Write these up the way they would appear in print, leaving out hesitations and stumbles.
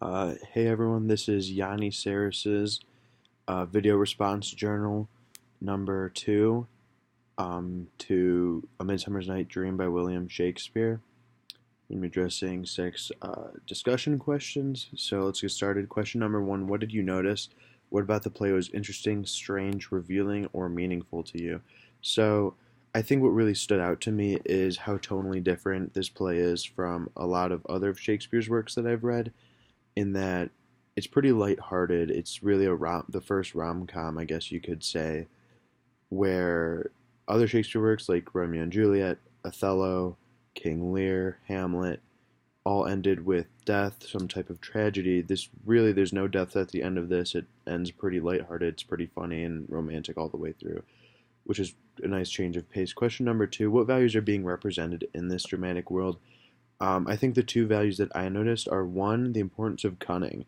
Hey everyone, this is Yianni Sarris's video response journal number 2 to A Midsummer's Night Dream by William Shakespeare. I'm addressing 6 discussion questions, so let's get started. Question number 1, what did you notice? What about the play was interesting, strange, revealing, or meaningful to you? So I think what really stood out to me is how tonally different this play is from a lot of other of Shakespeare's works that I've read, in that it's pretty lighthearted. It's really the first rom-com, I guess you could say, where other Shakespeare works like Romeo and Juliet, Othello, King Lear, Hamlet all ended with death, some type of tragedy. This really, there's no death at the end of this. It ends pretty lighthearted. It's pretty funny and romantic all the way through, which is a nice change of pace. Question number 2, what values are being represented in this dramatic world? I think the 2 values that I noticed are, 1, the importance of cunning.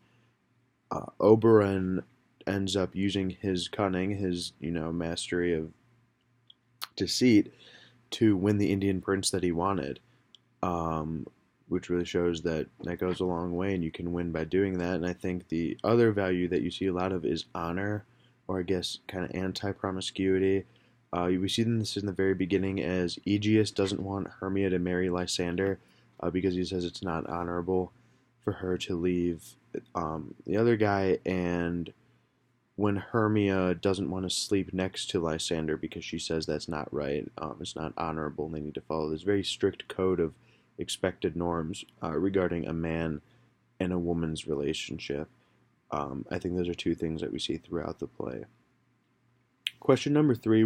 Oberon ends up using his cunning, his mastery of deceit, to win the Indian prince that he wanted, which really shows that that goes a long way, and you can win by doing that. And I think the other value that you see a lot of is honor, or I guess kind of anti-promiscuity. We see this in the very beginning, as Aegeus doesn't want Hermia to marry Lysander, because he says it's not honorable for her to leave the other guy, and when Hermia doesn't want to sleep next to Lysander because she says that's not right, it's not honorable, and they need to follow this very strict code of expected norms regarding a man and a woman's relationship. I think those are 2 things that we see throughout the play. Question number 3,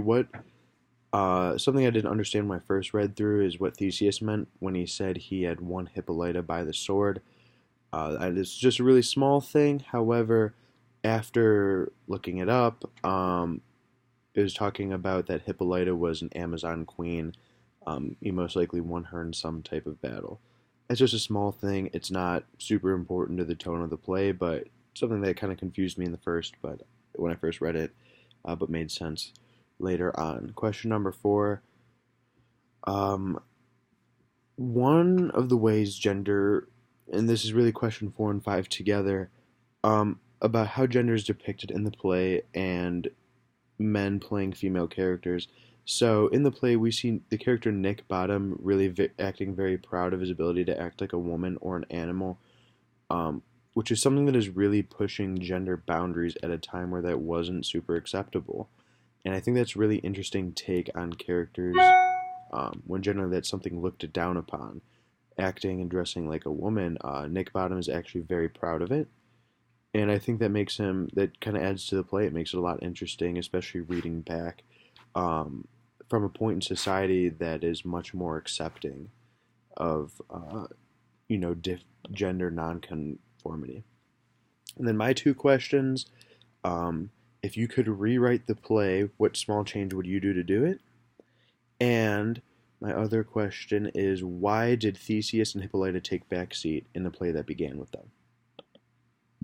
something I didn't understand when I first read through is what Theseus meant when he said he had won Hippolyta by the sword. It's just a really small thing. However, after looking it up, it was talking about that Hippolyta was an Amazon queen. He most likely won her in some type of battle. It's just a small thing. It's not super important to the tone of the play, but something that kind of confused me when I first read it, but made sense later on. Question number 4. One of the ways gender, and this is really question 4 and 5 together, about how gender is depicted in the play and men playing female characters. So in the play, we see the character Nick Bottom really acting very proud of his ability to act like a woman or an animal, which is something that is really pushing gender boundaries at a time where that wasn't super acceptable. And I think that's a really interesting take on characters, when generally that's something looked down upon. Acting and dressing like a woman, Nick Bottom is actually very proud of it. And I think that kind of adds to the play. It makes it a lot interesting, especially reading back from a point in society that is much more accepting of, gender nonconformity. And then my 2 questions, if you could rewrite the play, what small change would you do to do it? And my other question is, why did Theseus and Hippolyta take backseat in the play that began with them?